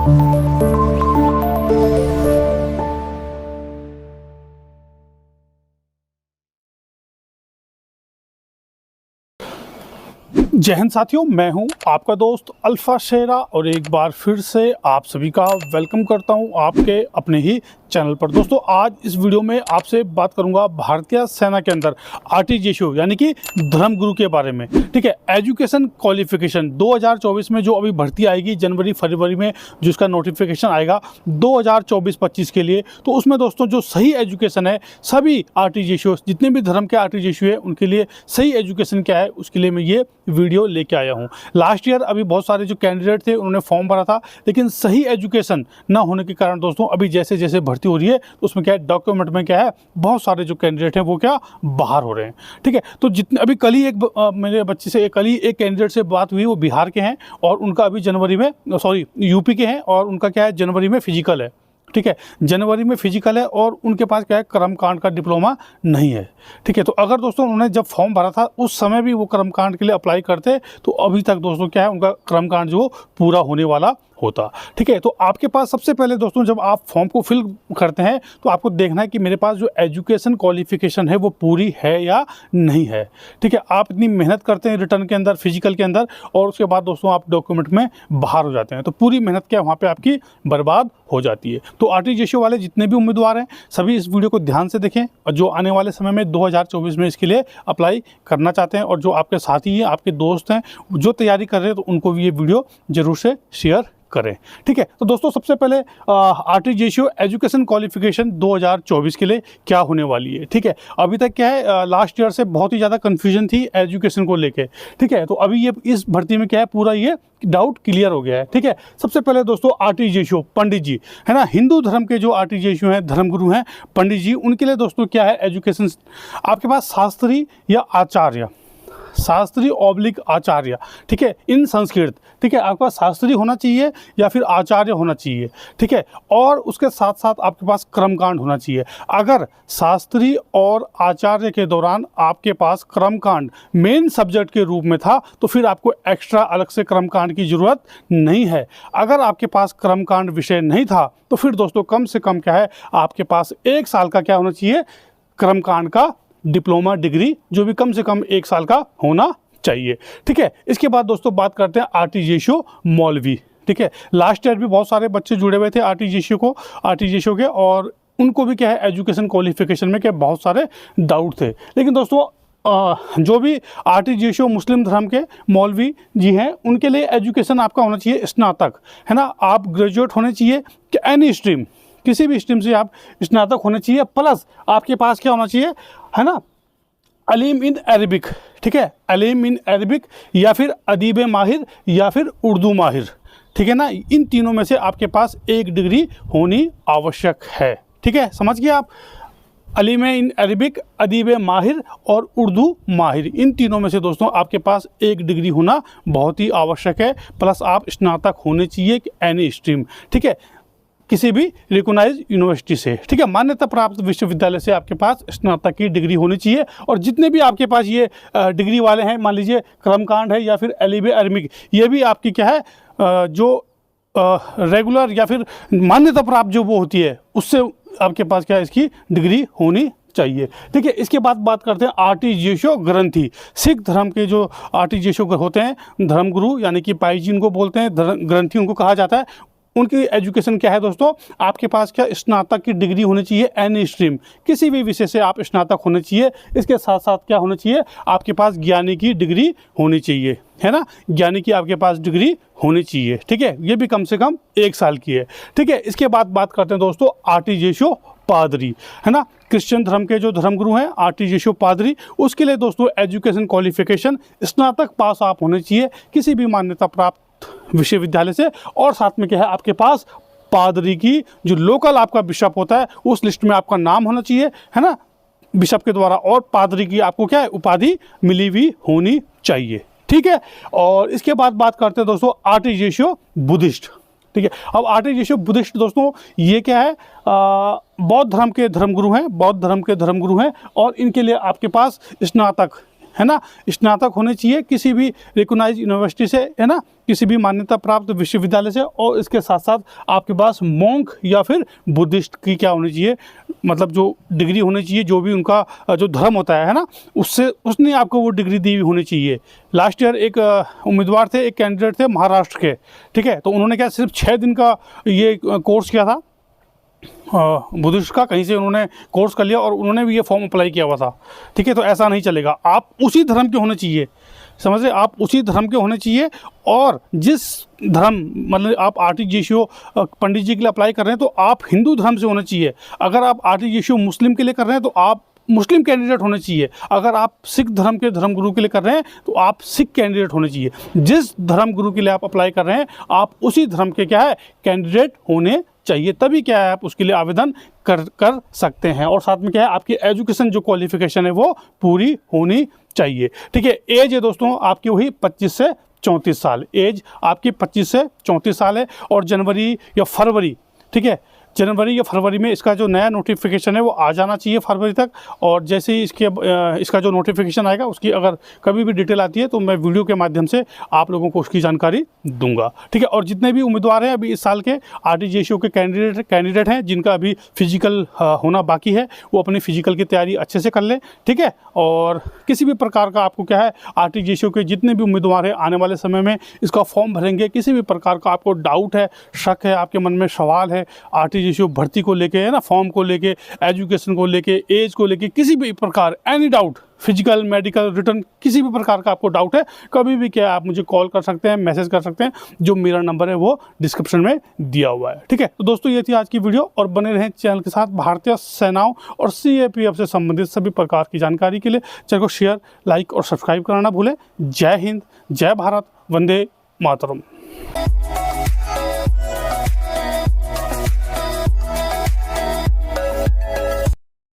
जय हिंद साथियों, मैं हूं आपका दोस्त अल्फा शेरा और एक बार फिर से आप सभी का वेलकम करता हूं आपके अपने ही चैनल पर। दोस्तों, आज इस वीडियो में आपसे बात करूंगा भारतीय सेना के अंदर आरटीजीएसयू यानी कि धर्मगुरु के बारे में। ठीक है, एजुकेशन क्वालिफिकेशन 2024 में जो अभी भर्ती आएगी जनवरी फरवरी में, जिसका नोटिफिकेशन आएगा 2024-25 के लिए, तो उसमें दोस्तों जो सही एजुकेशन है सभी आरटीजीएसयू, जितने भी धर्म के आरटीजीएसयू है उनके लिए सही एजुकेशन क्या है उसके लिए मैं ये वीडियो लेके आया हूँ। लास्ट ईयर अभी बहुत सारे जो कैंडिडेट थे उन्होंने फॉर्म भरा था, लेकिन सही एजुकेशन ना होने के कारण दोस्तों अभी जैसे जैसे भर्ती हो रही है तो उसमें क्या है, डॉक्यूमेंट में क्या है, बहुत सारे जो कैंडिडेट हैं वो क्या बाहर हो रहे हैं। ठीक है, तो जितने अभी कल ही मेरे बच्चे से कल ही एक कैंडिडेट से बात हुई, वो बिहार के हैं और उनका अभी जनवरी में यूपी के हैं और उनका क्या है जनवरी में फिजिकल है। ठीक है, जनवरी में फिजिकल है और उनके पास क्या है, कर्मकांड का डिप्लोमा नहीं है। ठीक है, तो अगर दोस्तों उन्होंने जब फॉर्म भरा था उस समय भी वो कर्मकांड के लिए अप्लाई करते तो अभी तक दोस्तों क्या है, उनका कर्मकांड जो पूरा होने वाला होता। ठीक है, तो आपके पास सबसे पहले दोस्तों जब आप फॉर्म को फिल करते हैं तो आपको देखना है कि मेरे पास जो एजुकेशन क्वालिफिकेशन है वो पूरी है या नहीं है। ठीक है, आप इतनी मेहनत करते हैं रिटर्न के अंदर, फिजिकल के अंदर, और उसके बाद दोस्तों आप डॉक्यूमेंट में बाहर हो जाते हैं तो पूरी मेहनत क्या वहाँ पे आपकी बर्बाद हो जाती है। तो आरटीजीएसयू वाले जितने भी उम्मीदवार हैं सभी इस वीडियो को ध्यान से देखें, और जो आने वाले समय में 2024 में इसके लिए अप्लाई करना चाहते हैं और जो आपके साथी हैं, आपके दोस्त हैं जो तैयारी कर रहे हैं, तो उनको भी ये वीडियो ज़रूर से शेयर करें। ठीक है, तो दोस्तों सबसे पहले आरटीजीएसयू एजुकेशन क्वालिफिकेशन 2024 के लिए क्या होने वाली है। ठीक है, अभी तक क्या है, लास्ट ईयर से बहुत ही ज़्यादा कन्फ्यूजन थी एजुकेशन को लेके। ठीक है, तो अभी ये इस भर्ती में क्या है, पूरा ये डाउट क्लियर हो गया है। ठीक है, सबसे पहले दोस्तों आरटीजीएसयू पंडित जी है ना, हिंदू धर्म के जो आरटीजीएसयू हैं, धर्मगुरु हैं पंडित जी, उनके लिए दोस्तों क्या है एजुकेशन, आपके पास शास्त्री या आचार्य, शास्त्री ऑब्लिक आचार्य, ठीक है, इन संस्कृत। ठीक है, आपके पास शास्त्री होना चाहिए या फिर आचार्य होना चाहिए। ठीक है, और उसके साथ साथ आपके पास कर्मकांड होना चाहिए। अगर शास्त्री और आचार्य के दौरान आपके पास कर्मकांड मेन सब्जेक्ट के रूप में था तो फिर आपको एक्स्ट्रा अलग से कर्मकांड की ज़रूरत नहीं है। अगर आपके पास कर्मकांड विषय नहीं था तो फिर दोस्तों कम से कम क्या है, आपके पास 1 साल का क्या होना चाहिए, कर्मकांड का डिप्लोमा डिग्री, जो भी कम से कम 1 साल का होना चाहिए। ठीक है, इसके बाद दोस्तों बात करते हैं आरटीजीएसयू मौलवी। ठीक है, लास्ट ईयर भी बहुत सारे बच्चे जुड़े हुए थे आरटीजीएसयू के, और उनको भी क्या है एजुकेशन क्वालिफिकेशन में क्या बहुत सारे डाउट थे। लेकिन दोस्तों जो भी आरटीजीएसयू मुस्लिम धर्म के मौलवी जी हैं उनके लिए एजुकेशन आपका होना चाहिए स्नातक, है ना। आप ग्रेजुएट होने चाहिए कि एनी स्ट्रीम, किसी भी स्ट्रीम से आप स्नातक होने चाहिए, प्लस आपके पास क्या होना चाहिए, है ना, अलीम इन अरबिक। ठीक है, अलीम इन अरबिक या फिर अदीब माहिर या फिर उर्दू माहिर। ठीक है ना, इन तीनों में से आपके पास एक डिग्री होनी आवश्यक है। ठीक है, समझ गए आप, अलीम इन अरबिक, अदीब माहिर और उर्दू माहिर, इन तीनों में से दोस्तों आपके पास एक डिग्री होना बहुत ही आवश्यक है, प्लस आप स्नातक होने चाहिए एनी स्ट्रीम। ठीक है, किसी भी रिकॉग्नाइज यूनिवर्सिटी से, ठीक है, मान्यता प्राप्त विश्वविद्यालय से आपके पास स्नातक की डिग्री होनी चाहिए। और जितने भी आपके पास ये डिग्री वाले हैं, मान लीजिए कर्मकांड है या फिर अलीब अरबिक, ये भी आपकी क्या है जो रेगुलर या फिर मान्यता प्राप्त जो वो होती है उससे आपके पास क्या है इसकी डिग्री होनी चाहिए। ठीक है, इसके बाद बात करते हैं आरटीजीएसयू ग्रंथी। सिख धर्म के जो आरटीजीएसयू होते हैं धर्मगुरु यानी कि पाई जी उनको बोलते हैं, ग्रंथी उनको कहा जाता है। उनकी एजुकेशन क्या है दोस्तों, आपके पास क्या स्नातक की डिग्री होनी चाहिए एनी स्ट्रीम, किसी भी विषय से आप स्नातक होने चाहिए। इसके साथ साथ क्या होना चाहिए, आपके पास ज्ञानी की डिग्री होनी चाहिए, है ना, ज्ञानी की आपके पास डिग्री होनी चाहिए। ठीक है, ये भी कम से कम 1 साल की है। ठीक है, इसके बाद बात करते हैं दोस्तों आरटीजीएसयू पादरी, है ना, क्रिश्चियन धर्म के जो धर्मगुरु हैं आरटीजीएसयू पादरी, उसके लिए दोस्तों एजुकेशन क्वालिफिकेशन स्नातक पास आप होने चाहिए किसी भी मान्यता प्राप्त विश्वविद्यालय से, और साथ में क्या है आपके पास पादरी की जो लोकल आपका बिशप होता है उस लिस्ट में आपका नाम होना चाहिए, है ना, बिशप के द्वारा, और पादरी की आपको क्या है उपाधि मिली हुई होनी चाहिए। ठीक है, और इसके बाद बात करते हैं दोस्तों आरटीजीएसयू बुद्धिस्ट। ठीक है, अब आरटीजीएसयू बुद्धिस्ट दोस्तों ये क्या है, बौद्ध धर्म के धर्मगुरु हैं, बौद्ध धर्म के धर्मगुरु हैं, और इनके लिए आपके पास स्नातक है ना, स्नातक होने चाहिए किसी भी रिकॉग्नाइज यूनिवर्सिटी से, है ना, किसी भी मान्यता प्राप्त विश्वविद्यालय से, और इसके साथ साथ आपके पास मॉन्क या फिर बुद्धिस्ट की क्या होनी चाहिए, मतलब जो डिग्री होनी चाहिए, जो भी उनका जो धर्म होता है ना, उससे उसने आपको वो डिग्री दी होनी चाहिए। लास्ट ईयर एक उम्मीदवार थे, एक कैंडिडेट थे महाराष्ट्र के, ठीक है, तो उन्होंने क्या सिर्फ 6 दिन का ये कोर्स किया था बुद्धिस्ट का, कहीं से उन्होंने कोर्स कर लिया और उन्होंने भी ये फॉर्म अप्लाई किया हुआ था, ठीक है। तो ऐसा नहीं चलेगा, आप उसी धर्म के होने चाहिए, समझ रहे, आप उसी धर्म के होने चाहिए। और जिस धर्म, मतलब आप आरटीजीएसओ पंडित जी के लिए अप्लाई कर रहे हैं तो आप हिंदू धर्म से होने चाहिए। अगर आप आरटीजीएसओ मुस्लिम के लिए कर रहे हैं तो आप मुस्लिम कैंडिडेट होने चाहिए। अगर आप सिख धर्म के धर्मगुरु के लिए कर रहे हैं तो आप सिख कैंडिडेट होने चाहिए। जिस धर्मगुरु के लिए आप अप्लाई कर रहे हैं आप उसी धर्म के क्या है कैंडिडेट होने चाहिए, तभी क्या है आप उसके लिए आवेदन कर सकते हैं। और साथ में क्या है आपकी एजुकेशन जो क्वालिफिकेशन है वो पूरी होनी चाहिए, ठीक है। एज है दोस्तों आपकी वही 25 से 34 साल, एज आपकी 25 से 34 साल है। और जनवरी या फरवरी, ठीक है, जनवरी या फरवरी में इसका जो नया नोटिफिकेशन है वो आ जाना चाहिए फरवरी तक। और जैसे ही इसका जो नोटिफिकेशन आएगा उसकी अगर कभी भी डिटेल आती है तो मैं वीडियो के माध्यम से आप लोगों को उसकी जानकारी दूंगा, ठीक है। और जितने भी उम्मीदवार हैं अभी इस साल के आरटीजीएसओ के कैंडिडेट हैं जिनका अभी फिजिकल होना बाकी है, वो अपनी फिजिकल की तैयारी अच्छे से कर लें, ठीक है। और किसी भी प्रकार का आपको क्या है आरटीजीएसओ के जितने भी उम्मीदवार हैं आने वाले समय में इसका फॉर्म भरेंगे, किसी भी प्रकार का आपको डाउट है, शक है, आपके मन में सवाल है आरटीजीएसओ भर्ती को लेके, है ना, फॉर्म को लेके, एजुकेशन को लेके, एज को लेके, किसी भी प्रकार any doubt, physical medical return किसी भी प्रकार का आपको डाउट है, कभी भी क्या आप मुझे कॉल कर सकते हैं, मैसेज कर सकते हैं, जो मेरा नंबर है वो डिस्क्रिप्शन में दिया हुआ है, ठीक है। तो दोस्तों ये थी आज की वीडियो, और बने रहें चैनल के साथ भारतीय सेनाओं और सीएपीएफ से संबंधित सभी प्रकार की जानकारी के लिए। चैनल को शेयर, लाइक और सब्सक्राइब करना ना भूलें। जय हिंद, जय भारत, वंदे मातरम।